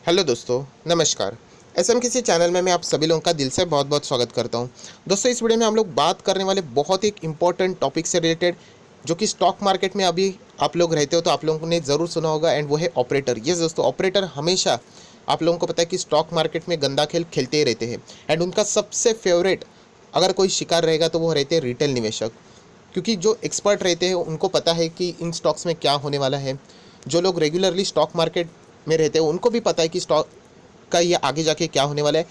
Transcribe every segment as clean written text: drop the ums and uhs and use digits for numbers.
Hello दोस्तों, नमस्कार। SM किसी चैनल में मैं आप सभी लोगों का दिल से बहुत बहुत स्वागत करता हूं। दोस्तों, इस वीडियो में हम लोग बात करने वाले बहुत ही इम्पोर्टेंट टॉपिक से रिलेटेड, जो कि स्टॉक मार्केट में अभी आप लोग रहते हो तो आप लोगों ने ज़रूर सुना होगा, एंड वो है ऑपरेटर। यस दोस्तों, ऑपरेटर हमेशा आप लोगों को पता है कि स्टॉक मार्केट में गंदा खेल खेलते ही रहते हैं। एंड उनका सबसे फेवरेट अगर कोई शिकार रहेगा तो वो रहते हैं रिटेल निवेशक, क्योंकि जो एक्सपर्ट रहते हैं उनको पता है कि इन स्टॉक्स में क्या होने वाला है। जो लोग रेगुलरली स्टॉक मार्केट में रहते हैं उनको भी पता है कि स्टॉक का ये आगे जाके क्या होने वाला है।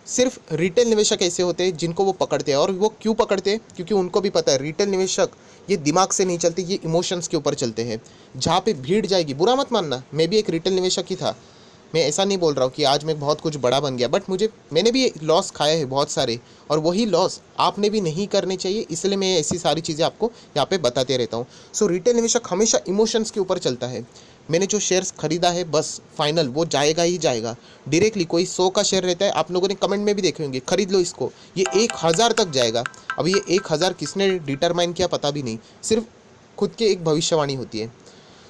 सिर्फ रिटेल निवेशक ऐसे होते हैं जिनको वो पकड़ते हैं, और वो क्यों पकड़ते हैं? क्योंकि उनको भी पता है रिटेल निवेशक ये दिमाग से नहीं चलते, ये इमोशंस के ऊपर चलते हैं। जहाँ पे भीड़ जाएगी, बुरा मत मानना, मैं भी एक रिटेल निवेशक ही था। मैं ऐसा नहीं बोल रहा हूँ कि आज मैं बहुत कुछ बड़ा बन गया, बट मैंने भी लॉस खाया है बहुत सारे, और वही लॉस आपने भी नहीं करने चाहिए, इसलिए मैं ऐसी सारी चीज़ें आपको यहाँ पे बताते रहता हूँ। सो रिटेल निवेशक हमेशा इमोशंस के ऊपर चलता है। मैंने जो शेयर्स खरीदा है बस फाइनल वो जाएगा ही जाएगा। डायरेक्टली कोई 100 का शेयर रहता है, आप लोगों ने कमेंट में भी देखे होंगे, खरीद लो इसको, ये 1000 तक जाएगा। अब ये 1000 किसने डिटरमाइन किया पता भी नहीं, सिर्फ खुद की एक भविष्यवाणी होती है।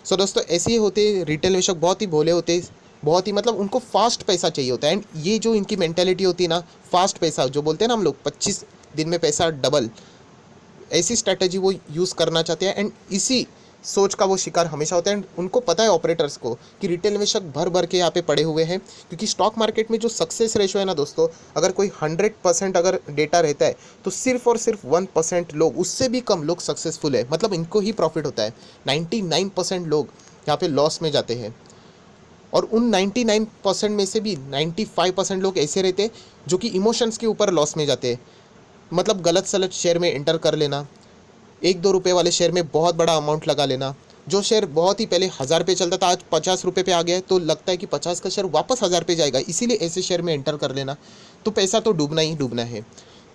सो दोस्तों, ऐसे ही होते रिटेल निवेशक, बहुत ही भोले होते हैं, बहुत ही मतलब उनको फास्ट पैसा चाहिए होता है। एंड ये जो इनकी मेंटेलिटी होती है ना, फास्ट पैसा जो बोलते हैं ना हम लोग, 25 दिन में पैसा डबल, ऐसी स्ट्रैटेजी वो यूज़ करना चाहते हैं। एंड इसी सोच का वो शिकार हमेशा होता है। एंड उनको पता है ऑपरेटर्स को कि रिटेल निवेशक भर भर के यहाँ पे पड़े हुए हैं, क्योंकि स्टॉक मार्केट में जो सक्सेस रेशो है ना दोस्तों, अगर कोई 100% अगर डेटा रहता है तो सिर्फ और सिर्फ 1% लोग, उससे भी कम लोग सक्सेसफुल है, मतलब इनको ही प्रॉफिट होता है। 99% लोग यहाँ पे लॉस में जाते हैं, और उन 99% में से भी 95% लोग ऐसे रहते हैं जो कि इमोशंस के ऊपर लॉस में जाते हैं। मतलब गलत सलत शेयर में एंटर कर लेना, 1-2 रुपये वाले शेयर में बहुत बड़ा अमाउंट लगा लेना। जो शेयर बहुत ही पहले 1000 पे चलता था, आज 50 रुपये पे आ गया है, तो लगता है कि 50 का शेयर वापस 1000 पे जाएगा, इसीलिए ऐसे शेयर में एंटर कर लेना। तो पैसा तो डूबना ही डूबना है।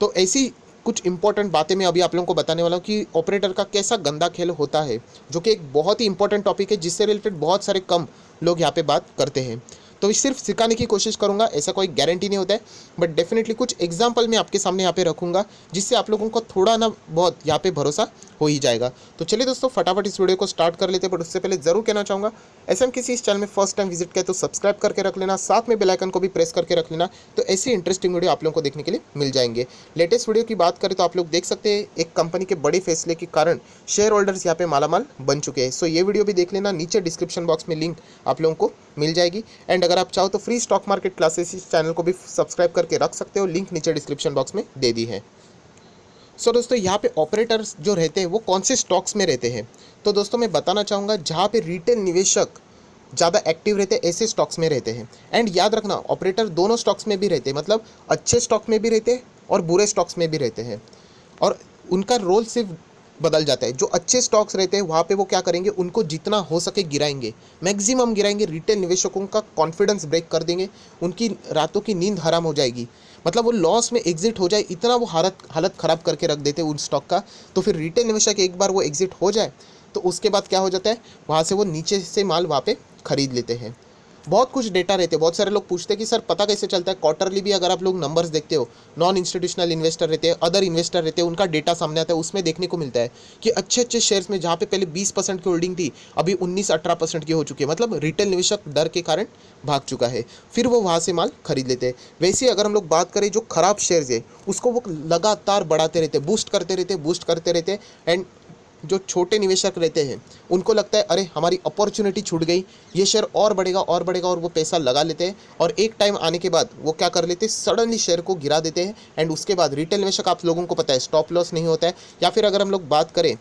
तो ऐसी कुछ इंपॉर्टेंट बातें मैं अभी आप लोगों को बताने वाला हूँ कि ऑपरेटर का कैसा गंदा खेल होता है, जो कि एक बहुत ही इंपॉर्टेंट टॉपिक है, जिससे रिलेटेड बहुत सारे कम लोग यहाँ पे बात करते हैं। तो सिर्फ सिखाने की कोशिश करूंगा, ऐसा कोई गारंटी नहीं होता है, बट डेफिनेटली कुछ एग्जाम्पल मैं आपके सामने यहाँ पे रखूंगा, जिससे आप लोगों को थोड़ा ना बहुत यहाँ पे भरोसा हो ही जाएगा। तो चलिए दोस्तों, फटाफट इस वीडियो को स्टार्ट कर लेते हैं। बट उससे पहले जरूर कहना चाहूँगा, ऐसा किसी इस चैनल में फर्स्ट टाइम विजिट किया तो सब्सक्राइब करके रख लेना, साथ में बेल आइकन को भी प्रेस करके रख लेना, तो ऐसी इंटरेस्टिंग वीडियो आप लोगों को देखने के लिए मिल जाएंगे। लेटेस्ट वीडियो की बात करें तो आप लोग देख सकते हैं, एक कंपनी के बड़े फैसले के कारण शेयर होल्डर्स यहाँ पे मालामाल बन चुके हैं। सो ये वीडियो भी देख लेना, नीचे डिस्क्रिप्शन बॉक्स में लिंक आप लोगों को मिल जाएगी। एंड अगर आप चाहो तो फ्री स्टॉक मार्केट क्लासेस इस चैनल को भी सब्सक्राइब करके रख सकते हो, लिंक नीचे डिस्क्रिप्शन बॉक्स में दे दी है। सो दोस्तों, यहाँ पे ऑपरेटर्स जो रहते हैं वो कौन से स्टॉक्स में रहते हैं? तो दोस्तों मैं बताना चाहूँगा, जहाँ पे रिटेल निवेशक ज़्यादा एक्टिव रहते हैं ऐसे स्टॉक्स में रहते हैं। एंड याद रखना, ऑपरेटर दोनों स्टॉक्स में भी रहते हैं, मतलब अच्छे स्टॉक में भी रहते हैं और बुरे स्टॉक्स में भी रहते हैं, और उनका रोल सिर्फ बदल जाता है। जो अच्छे स्टॉक्स रहते हैं वहाँ पे वो क्या करेंगे, उनको जितना हो सके गिराएंगे, मैक्सिमम गिराएंगे, रिटेल निवेशकों का कॉन्फिडेंस ब्रेक कर देंगे, उनकी रातों की नींद हराम हो जाएगी, मतलब वो लॉस में एग्जिट हो जाए, इतना वो हालत ख़राब करके रख देते हैं उन स्टॉक का। तो फिर रिटेल निवेशक एक बार वो एग्जिट हो जाए तो उसके बाद क्या हो जाता है, वहाँ से वो नीचे से माल वहाँ पे खरीद लेते हैं। बहुत कुछ डेटा रहते हैं, बहुत सारे लोग पूछते हैं कि सर पता कैसे चलता है? क्वार्टरली भी अगर आप लोग नंबर्स देखते हो, नॉन इंस्टीट्यूशनल इन्वेस्टर रहते हैं, अदर इन्वेस्टर रहते हैं, उनका डेटा सामने आता है, उसमें देखने को मिलता है कि अच्छे अच्छे शेयर्स में जहाँ पे पहले 20% की होल्डिंग थी, अभी 19-18% की हो चुकी है, मतलब रिटेल निवेशक डर के कारण भाग चुका है, फिर वो वहाँ से माल खरीद लेते हैं। वैसे ही अगर हम लोग बात करें, जो खराब शेयर्स है उसको वो लगातार बढ़ाते रहते हैं, बूस्ट करते रहते हैं। एंड जो छोटे निवेशक रहते हैं उनको लगता है अरे हमारी अपॉर्चुनिटी छूट गई, ये शेयर और बढ़ेगा और बढ़ेगा, और वो पैसा लगा लेते हैं, और एक टाइम आने के बाद वो क्या कर लेते हैं, सडनली शेयर को गिरा देते हैं। एंड उसके बाद रिटेल निवेशक, आप लोगों को पता है, स्टॉप लॉस नहीं होता है, या फिर अगर हम लोग बात करें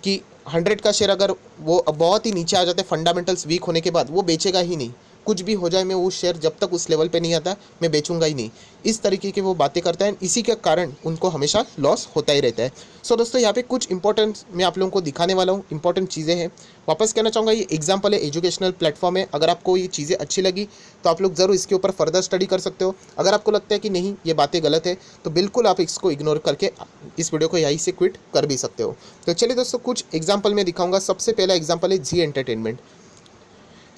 कि 100 का शेयर अगर वो बहुत ही नीचे आ जाता है, फंडामेंटल्स वीक होने के बाद, वो बेचेगा ही नहीं, कुछ भी हो जाए, मैं वो शेयर जब तक उस लेवल पे नहीं आता मैं बेचूंगा ही नहीं, इस तरीके के वो बातें करता है। इसी के कारण उनको हमेशा लॉस होता ही रहता है। सो दोस्तों, यहाँ पे कुछ इंपॉर्टेंट मैं आप लोगों को दिखाने वाला हूँ, इंपॉर्टेंट चीज़ें हैं। वापस कहना चाहूँगा, ये एग्जाम्पल है, एजुकेशनल प्लेटफॉर्म है, अगर आपको ये चीज़ें अच्छी लगी तो आप लोग ज़रूर इसके ऊपर फर्दर स्टडी कर सकते हो। अगर आपको लगता है कि नहीं ये बातें गलत है, तो बिल्कुल आप इसको इग्नोर करके इस वीडियो को यहीं से क्विट कर भी सकते हो। तो चलिए दोस्तों, कुछ एग्जाम्पल मैं दिखाऊंगा। सबसे पहला एग्जाम्पल है जी एंटरटेनमेंट।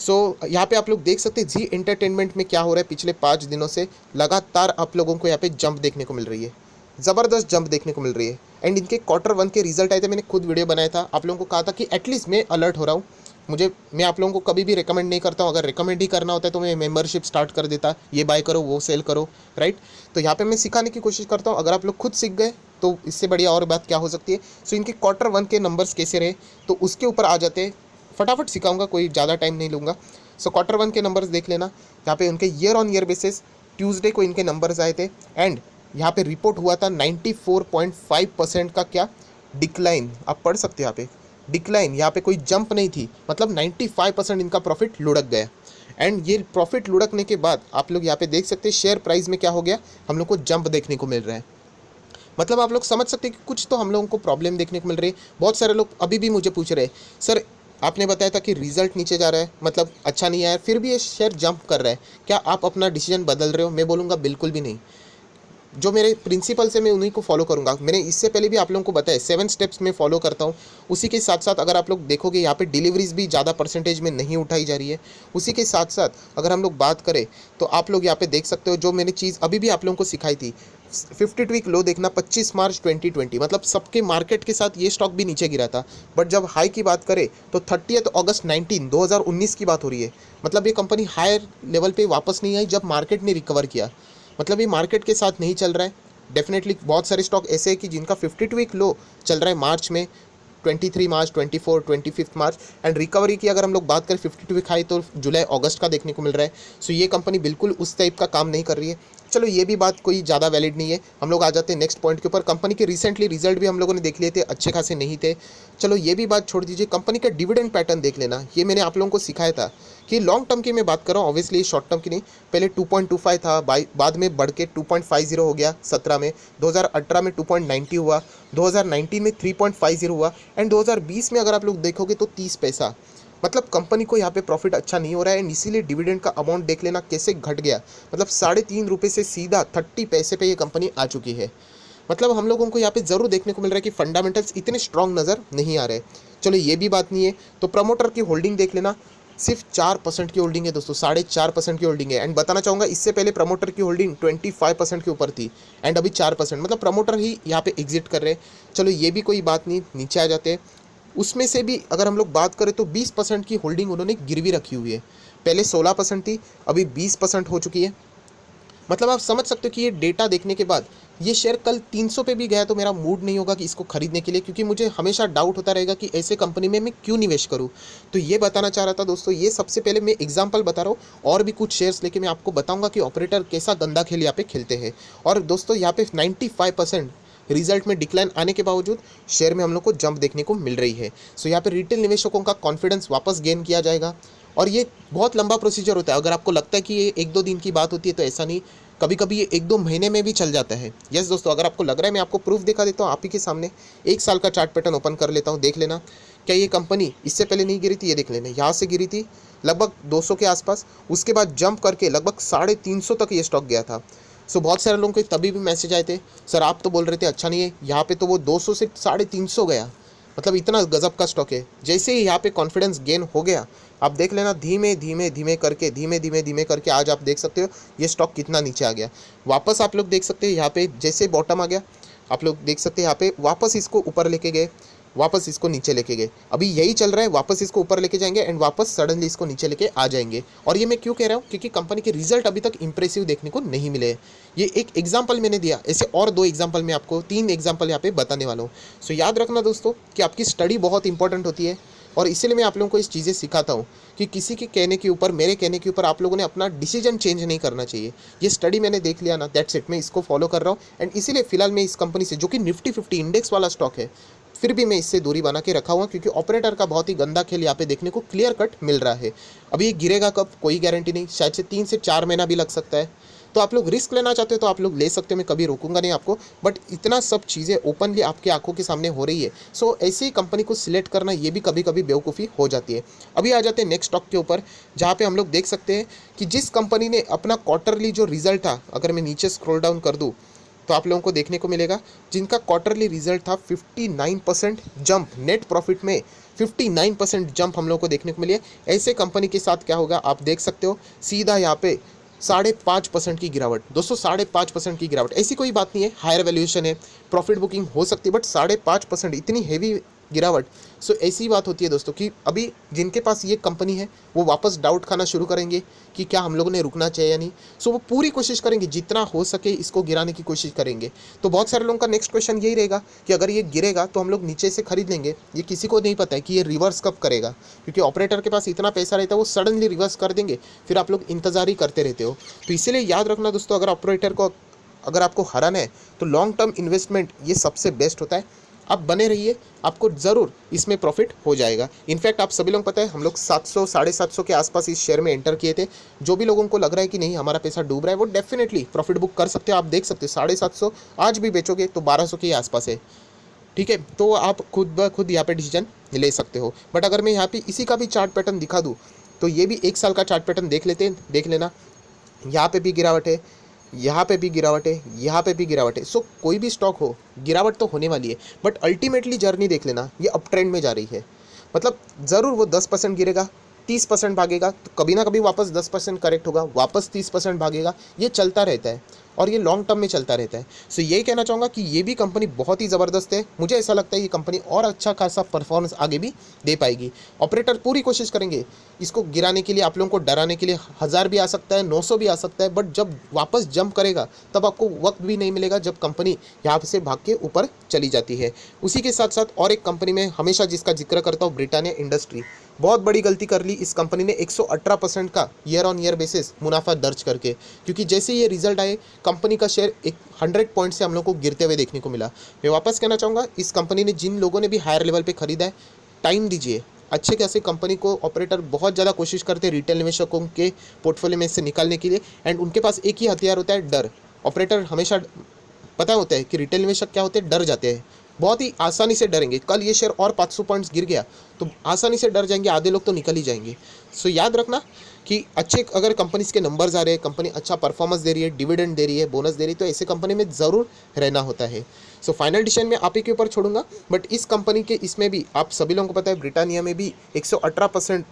यहाँ पे आप लोग देख सकते हैं जी एंटरटेनमेंट में क्या हो रहा है। पिछले 5 दिनों से लगातार आप लोगों को यहाँ पे जंप देखने को मिल रही है, ज़बरदस्त जंप देखने को मिल रही है। एंड इनके Q1 के रिजल्ट आए थे, मैंने खुद वीडियो बनाया था, आप लोगों को कहा था कि एटलीस्ट मैं अलर्ट हो रहा हूँ, मैं आप लोगों को कभी भी रिकमेंड नहीं करता हूँ। अगर रिकमेंड ही करना होता है तो मैं मेंबरशिप स्टार्ट कर देता, ये बाय करो वो सेल करो, राइट। तो यहाँ पे मैं सिखाने की कोशिश करता हूँ। अगर आप लोग खुद सीख गए तो इससे बढ़िया और बात क्या हो सकती है। सो इनके Q1 के नंबर्स कैसे रहे तो उसके ऊपर आ जाते हैं, फटाफट सिखाऊंगा, कोई ज़्यादा टाइम नहीं लूँगा। सो Q1 के नंबर्स देख लेना। यहाँ पे उनके year on year basis Tuesday को इनके नंबर्स आए थे एंड यहाँ पे रिपोर्ट हुआ था 94.5% का क्या डिक्लाइन। आप पढ़ सकते हो यहाँ पे डिक्लाइन, यहाँ पे कोई जंप नहीं थी, मतलब 95% इनका प्रॉफिट लुढ़क गया। एंड ये प्रॉफिट लुढ़कने के बाद आप लोग यहाँ पे देख सकते हैं शेयर प्राइस में क्या हो गया, हम लोग को जंप देखने को मिल रहा है। मतलब आप लोग समझ सकते हैं कि कुछ तो हम लोगों को प्रॉब्लम देखने को मिल रही है। बहुत सारे लोग अभी भी मुझे पूछ रहे हैं, सर आपने बताया था कि रिजल्ट नीचे जा रहा है, मतलब अच्छा नहीं आया, फिर भी ये शेयर जंप कर रहा है, क्या आप अपना डिसीजन बदल रहे हो? मैं बोलूँगा बिल्कुल भी नहीं। जो मेरे प्रिंसिपल्स है मैं उन्हीं को फॉलो करूंगा। मैंने इससे पहले भी आप लोगों को बताया 7 स्टेप्स में फॉलो करता हूँ। उसी के साथ साथ अगर आप लोग देखोगे यहाँ पे डिलीवरीज भी ज़्यादा परसेंटेज में नहीं उठाई जा रही है। उसी के साथ साथ अगर हम लोग बात करें तो आप लोग यहाँ पे देख सकते हो जो मैंने चीज़ अभी भी आप लोगों को सिखाई थी, 52 वीक लो देखना 25 मार्च 2020, मतलब सबके मार्केट के साथ ये स्टॉक भी नीचे गिरा था। बट जब हाई की बात करें तो 30 अगस्त 2019 की बात हो रही है। मतलब ये कंपनी हायर लेवल पे वापस नहीं आई जब मार्केट ने रिकवर किया। मतलब ये मार्केट के साथ नहीं चल रहा है। डेफिनेटली बहुत सारे स्टॉक ऐसे हैं कि जिनका 52 वीक लो चल रहा है मार्च में, 23 मार्च, 24, 25 मार्च, एंड रिकवरी की अगर हम लोग बात करें 52 वीक हाई तो जुलाई अगस्त का देखने को मिल रहा है। सो ये कंपनी बिल्कुल उस टाइप का काम नहीं कर रही है। चलो ये भी बात कोई ज़्यादा वैलिड नहीं है। हम लोग आ जाते हैं नेक्स्ट पॉइंट के ऊपर। कंपनी के रिसेंटली रिजल्ट भी हम लोगों ने देख लिए थे, अच्छे खासे नहीं थे। चलो ये भी बात छोड़ दीजिए, कंपनी का डिविडेंड पैटर्न देख लेना। ये मैंने आप लोगों को सिखाया था कि लॉन्ग टर्म की मैं बात कर रहा हूँ, ऑब्वियसली शॉर्ट टर्म की नहीं। पहले 2.25 था, बाद में बढ़ के 2.50 हो गया 17 में, 2018 में 2.90 हुआ, 2019 में 3.50 हुआ एंड 2020 में अगर आप लोग देखोगे तो 30 पैसा। मतलब कंपनी को यहाँ पे प्रॉफिट अच्छा नहीं हो रहा है एंड इसीलिए डिविडेंड का अमाउंट देख लेना कैसे घट गया। मतलब 3.5 रुपये से सीधा 30 पैसे पे ये कंपनी आ चुकी है। मतलब हम लोगों को यहाँ पे ज़रूर देखने को मिल रहा है कि फंडामेंटल्स इतने स्ट्रांग नज़र नहीं आ रहे। चलो ये भी बात नहीं है। तो प्रमोटर की होल्डिंग देख लेना, सिर्फ 4% की होल्डिंग है दोस्तों, 4.5% की होल्डिंग है। एंड बताना चाहूँगा इससे पहले प्रमोटर की होल्डिंग 25% के ऊपर थी एंड अभी 4%, मतलब प्रमोटर ही यहाँ पे एग्जिट कर रहे हैं। चलो ये भी कोई बात नहीं, नीचे आ जाते हैं। उसमें से भी अगर हम लोग बात करें तो 20% की होल्डिंग उन्होंने गिरवी रखी हुई है। पहले 16% थी, अभी 20% हो चुकी है। मतलब आप समझ सकते हो कि ये डेटा देखने के बाद ये शेयर कल 300 पे भी गया तो मेरा मूड नहीं होगा कि इसको खरीदने के लिए, क्योंकि मुझे हमेशा डाउट होता रहेगा कि ऐसे कंपनी में मैं क्यों निवेश करूं। तो ये बताना चाह रहा था दोस्तों। ये सबसे पहले मैं एग्जांपल बता रहा हूँ, और भी कुछ शेयर्स लेके मैं आपको बताऊंगा कि ऑपरेटर कैसा गंदा खेल यहाँ पे खेलते हैं। और दोस्तों यहाँ पे 95% रिजल्ट में डिक्लाइन आने के बावजूद शेयर में हम लोग को जंप देखने को मिल रही है। सो यहाँ पे रिटेल निवेशकों का कॉन्फिडेंस वापस गेन किया जाएगा। और ये बहुत लंबा प्रोसीजर होता है। अगर आपको लगता है कि ये 1-2 दिन की बात होती है तो ऐसा नहीं, कभी कभी ये 1-2 महीने में भी चल जाता है। यस दोस्तों, अगर आपको लग रहा है, मैं आपको प्रूफ दिखा देता हूँ आप ही के सामने। 1 साल का चार्ट पैटर्न ओपन कर लेता हूँ, देख लेना क्या ये कंपनी इससे पहले नहीं गिरी थी। ये देख लेना, यहाँ से गिरी थी लगभग 200 के आसपास, उसके बाद जंप करके लगभग 350 तक ये स्टॉक गया था। सो बहुत सारे लोगों के तभी भी मैसेज आए थे, सर आप तो बोल रहे थे अच्छा नहीं है, यहाँ पे तो वो 200 से 350 गया, मतलब इतना गजब का स्टॉक है। जैसे ही यहाँ पे कॉन्फिडेंस गेन हो गया, आप देख लेना धीमे धीमे करके आज आप देख सकते हो ये स्टॉक कितना नीचे आ गया। वापस आप लोग देख सकते हैं यहाँ पे जैसे बॉटम आ गया, आप लोग देख सकते हैं यहाँ पे वापस इसको ऊपर लेके गए, वापस इसको नीचे लेके गए। अभी यही चल रहा है, वापस इसको ऊपर लेके जाएंगे एंड वापस सडनली इसको नीचे लेके आ जाएंगे। और ये मैं क्यों कह रहा हूँ, क्योंकि कंपनी के रिजल्ट अभी तक इंप्रेसिव देखने को नहीं मिले। ये एक एग्जाम्पल मैंने दिया, ऐसे और 2 एग्जाम्पल मैं आपको 3 एग्जाम्पल यहाँ पे बताने वाला हूँ। सो याद रखना दोस्तों कि आपकी स्टडी बहुत इंपॉर्टेंट होती है और इसीलिए मैं आप लोगों को इस चीज़ें सिखाता हूँ कि किसी के कहने के ऊपर, मेरे कहने के ऊपर आप लोगों ने अपना डिसीजन चेंज नहीं करना चाहिए। ये स्टडी मैंने देख लिया ना, दैट्स इट, मैं इसको फॉलो कर रहा हूँ एंड इसीलिए फिलहाल मैं इस कंपनी से, जो कि निफ्टी 50 इंडेक्स वाला स्टॉक है, फिर भी मैं इससे दूरी बना के रखा हुआ, क्योंकि ऑपरेटर का बहुत ही गंदा खेल यहाँ पे देखने को क्लियर कट मिल रहा है। अभी ये गिरेगा कब कोई गारंटी नहीं, शायद से 3 से 4 महीना भी लग सकता है। तो आप लोग रिस्क लेना चाहते हो तो आप लोग ले सकते हो, मैं कभी रोकूंगा नहीं आपको। बट इतना सब चीज़ें ओपनली आपकी आंखों के सामने हो रही है, सो ऐसी ही कंपनी को सिलेक्ट करना ये भी कभी कभी बेवकूफ़ी हो जाती है। अभी आ जाते हैं नेक्स्ट स्टॉक के ऊपर, जहाँ पे हम लोग देख सकते हैं कि जिस कंपनी ने अपना क्वार्टरली जो रिजल्ट था, अगर मैं नीचे स्क्रॉल डाउन कर दूँ तो आप लोगों को देखने को मिलेगा जिनका क्वार्टरली रिजल्ट था 59% जंप, नेट प्रॉफिट में 59% जंप हम लोगों को देखने को मिली है। ऐसे कंपनी के साथ क्या होगा आप देख सकते हो, सीधा यहाँ पे 5.5% की गिरावट। दोस्तों 5.5% की गिरावट, ऐसी कोई बात नहीं है, हायर वैल्यूएशन है, प्रॉफिट बुकिंग हो सकती है, बट 5.5% इतनी हेवी गिरावट। सो ऐसी बात होती है दोस्तों कि अभी जिनके पास ये कंपनी है वो वापस डाउट खाना शुरू करेंगे कि क्या हम लोगों ने रुकना चाहिए या नहीं। सो वो पूरी कोशिश करेंगे, जितना हो सके इसको गिराने की कोशिश करेंगे। तो बहुत सारे लोगों का नेक्स्ट क्वेश्चन यही रहेगा कि अगर ये गिरेगा तो हम लोग नीचे से खरीद लेंगे। ये किसी को नहीं पता है कि ये रिवर्स कब करेगा, क्योंकि ऑपरेटर के पास इतना पैसा रहता है वो सडनली रिवर्स कर देंगे, फिर आप लोग इंतजार ही करते रहते हो। तो इसीलिए याद रखना दोस्तों, अगर ऑपरेटर को अगर आपको हराना है तो लॉन्ग टर्म इन्वेस्टमेंट ये सबसे बेस्ट होता है। आप बने रहिए, आपको ज़रूर इसमें प्रॉफिट हो जाएगा। इनफैक्ट आप सभी लोग पता है हम लोग 700 750 के आसपास इस शेयर में एंटर किए थे। जो भी लोगों को लग रहा है कि नहीं हमारा पैसा डूब रहा है वो डेफिनेटली प्रॉफिट बुक कर सकते हो। आप देख सकते हो 750 आज भी बेचोगे तो 1200 के आसपास है। ठीक है, तो आप खुद ब खुद यहाँ पे डिसीजन ले सकते हो। बट अगर मैं यहाँ पे इसी का भी चार्ट पैटर्न दिखा दूँ तो ये भी 1 साल का चार्ट पैटर्न देख लेना। यहाँ पे भी गिरावट है, यहाँ पे भी गिरावट है, यहाँ पे भी गिरावट है। सो कोई भी स्टॉक हो गिरावट तो होने वाली है, बट अल्टीमेटली जर्नी देख लेना ये अप ट्रेंड में जा रही है। मतलब ज़रूर वो 10% गिरेगा, 30% भागेगा, तो कभी ना कभी वापस 10% करेक्ट होगा, वापस 30% भागेगा। ये चलता रहता है और ये लॉन्ग टर्म में चलता रहता है। सो यही कहना चाहूँगा कि ये भी कंपनी बहुत ही ज़बरदस्त है। मुझे ऐसा लगता है ये कंपनी और अच्छा खासा परफॉर्मेंस आगे भी दे पाएगी। ऑपरेटर पूरी कोशिश करेंगे इसको गिराने के लिए, आप लोगों को डराने के लिए। 1000 भी आ सकता है, 900 भी आ सकता है, बट जब वापस जंप करेगा तब आपको वक्त भी नहीं मिलेगा, जब कंपनी यहाँ से भाग के ऊपर चली जाती है। उसी के साथ साथ और एक कंपनी में हमेशा जिसका जिक्र करता हूँ, ब्रिटानिया इंडस्ट्री। बहुत बड़ी गलती कर ली इस कंपनी ने 118% का ईयर ऑन ईयर बेसिस मुनाफा दर्ज करके, क्योंकि जैसे ये रिजल्ट आए कंपनी का शेयर एक 100 पॉइंट से हम लोग को गिरते हुए देखने को मिला। मैं वापस कहना चाहूँगा इस कंपनी ने जिन लोगों ने भी हायर लेवल पे खरीदा है, टाइम दीजिए। अच्छे खासे कंपनी को ऑपरेटर बहुत ज़्यादा कोशिश करते हैं रिटेल निवेशकों के पोर्टफोलियो में से निकालने के लिए, एंड उनके पास एक ही हथियार होता है, डर। ऑपरेटर हमेशा पता होता है कि रिटेल निवेशक क्या होते हैं, डर जाते हैं, बहुत ही आसानी से डरेंगे। कल ये शेयर और 500 पॉइंट्स गिर गया तो आसानी से डर जाएंगे, आधे लोग तो निकल ही जाएंगे। सो याद रखना कि अच्छे अगर कंपनीज के नंबर्स आ रहे हैं, कंपनी अच्छा परफॉर्मेंस दे रही है, डिविडेंड दे रही है, बोनस दे रही है, तो ऐसे कंपनी में ज़रूर रहना होता है। सो फाइनल डिसीजन मैं आप ही के ऊपर छोड़ूंगा। बट इस कंपनी के इसमें भी आप सभी लोगों को पता है ब्रिटानिया में भी 118%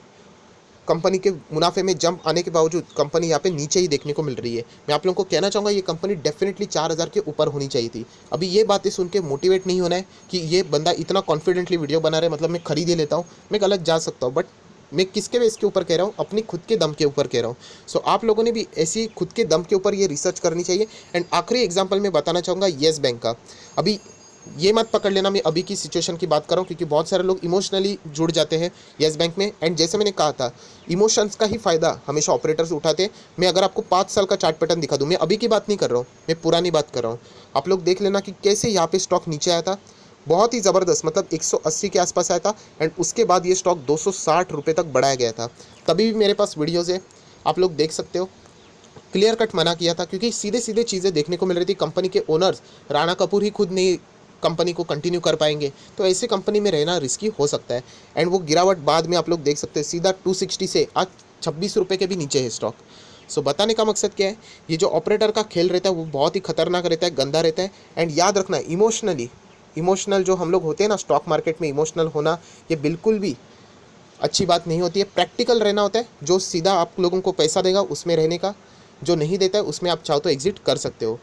कंपनी के मुनाफे में जंप आने के बावजूद कंपनी यहाँ पे नीचे ही देखने को मिल रही है। मैं आप लोगों को कहना चाहूँगा ये कंपनी डेफिनेटली 4000 के ऊपर होनी चाहिए थी। अभी ये बातें सुन के मोटिवेट नहीं होना है कि ये बंदा इतना कॉन्फिडेंटली वीडियो बना रहा है मतलब मैं खरीद ही लेता हूँ। मैं गलत जा सकता हूँ, बट मैं किसके बेस के ऊपर कह रहा हूँ, अपनी खुद के दम के ऊपर कह रहा हूँ। सो आप लोगों ने भी ऐसी खुद के दम के ऊपर ये रिसर्च करनी चाहिए। एंड आखिरी एग्जाम्पल मैं बताना चाहूँगा येस बैंक का। अभी ये मत पकड़ लेना मैं अभी की सिचुएशन की बात कर रहा हूँ, क्योंकि बहुत सारे लोग इमोशनली जुड़ जाते हैं येस बैंक में। एंड जैसे मैंने कहा था इमोशंस का ही फ़ायदा हमेशा ऑपरेटर्स उठाते हैं। मैं अगर आपको 5 साल का चार्ट पैटर्न दिखा दूँ, मैं अभी की बात नहीं कर रहा हूँ, मैं पुरानी बात कर रहा हूँ। आप लोग देख लेना कि कैसे यहाँ पे स्टॉक नीचे आया था, बहुत ही ज़बरदस्त, मतलब 180 के आसपास आया था। एंड उसके बाद ये स्टॉक 260 रुपये तक बढ़ाया गया था। तभी भी मेरे पास वीडियोज़ है, आप लोग देख सकते हो। क्लियर कट मना किया था क्योंकि सीधे सीधे चीज़ें देखने को मिल रही थी। कंपनी के ओनर्स राणा कपूर ही खुद नहीं कंपनी को कंटिन्यू कर पाएंगे, तो ऐसे कंपनी में रहना रिस्की हो सकता है। एंड वो गिरावट बाद में आप लोग देख सकते हैं, सीधा 260 से आज 26 रुपये के भी नीचे है स्टॉक। सो बताने का मकसद क्या है, ये जो ऑपरेटर का खेल रहता है वो बहुत ही खतरनाक रहता है, गंदा रहता है। एंड याद रखना इमोशनल जो हम लोग होते हैं ना स्टॉक मार्केट में, इमोशनल होना ये बिल्कुल भी अच्छी बात नहीं होती है। प्रैक्टिकल रहना होता है। जो सीधा आप लोगों को पैसा देगा उसमें रहने का, जो नहीं देता है उसमें आप चाहो तो एग्जिट कर सकते हो।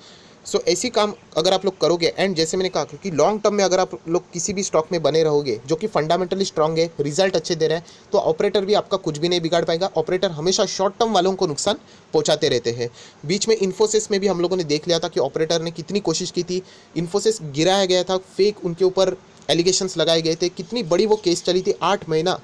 सो ऐसी काम अगर आप लोग करोगे, एंड जैसे मैंने कहा कि लॉन्ग टर्म में अगर आप लोग किसी भी स्टॉक में बने रहोगे जो कि फंडामेंटली स्ट्रांग है, रिजल्ट अच्छे दे रहे हैं, तो ऑपरेटर भी आपका कुछ भी नहीं बिगाड़ पाएगा। ऑपरेटर हमेशा शॉर्ट टर्म वालों को नुकसान पहुंचाते रहते हैं। बीच में इन्फोसिस में भी हम लोगों ने देख लिया था कि ऑपरेटर ने कितनी कोशिश की थी, इन्फोसिस गिराया गया था, फेक उनके ऊपर एलिगेशंस लगाए गए थे, कितनी बड़ी वो केस चली थी, 8 महीना,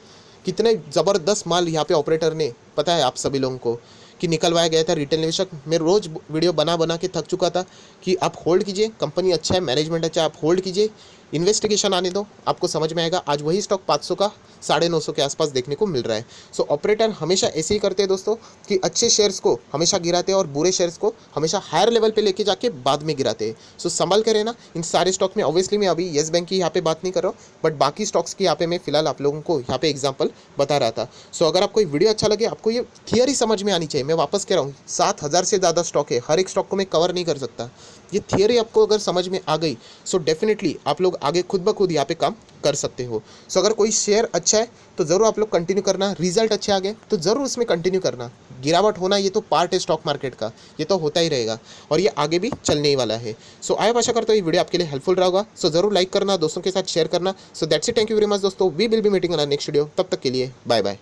कितने ज़बरदस्त माल यहाँ पे ऑपरेटर ने, पता है आप सभी लोगों को, कि निकलवाया गया था। रिटेल निवेशक, मैं रोज़ वीडियो बना बना के थक चुका था कि आप होल्ड कीजिए, कंपनी अच्छा है, मैनेजमेंट अच्छा है, आप होल्ड कीजिए, इन्वेस्टिगेशन आने दो, आपको समझ में आएगा। आज वही स्टॉक 500 का 950 के आसपास देखने को मिल रहा है। सो ऑपरेटर हमेशा ऐसे ही करते हैं दोस्तों कि अच्छे शेयर्स को हमेशा गिराते हैं और बुरे शेयर्स को हमेशा हायर लेवल पे लेके जाके बाद में गिराते हैं। सो संभल कर रहना इन सारे स्टॉक में। ऑब्वियसली मैं अभी येस बैंक की यहाँ पे बात नहीं कर रहा हूँ, बट बाकी स्टॉक्स की यहाँ पे मैं फिलहाल आप लोगों को यहाँ पे एग्जाम्पल बता रहा था। सो अगर आपको वीडियो अच्छा लगे, आपको ये थियरी समझ में आनी चाहिए। मैं वापस कह रहा हूँ 7000 से ज़्यादा स्टॉक है, हर एक स्टॉक को मैं कवर नहीं कर सकता। ये थियरी आपको अगर समझ में आ गई सो डेफिनेटली आप लोग आगे खुद ब खुद यहाँ पे काम कर सकते हो। सो अगर कोई शेयर अच्छा है तो ज़रूर आप लोग कंटिन्यू करना, रिजल्ट अच्छे आ गए तो ज़रूर उसमें कंटिन्यू करना। गिरावट होना ये तो पार्ट है स्टॉक मार्केट का, ये तो होता ही रहेगा और ये आगे भी चलने ही वाला है। सो आई आशा करता हूँ ये वीडियो आपके लिए हेल्पफुल रहा होगा। सो जरूर लाइक करना, दोस्तों के साथ शेयर करना। So that's it, thank you very much दोस्तों, we will be meeting on next video. तब तक के लिए बाय बाय।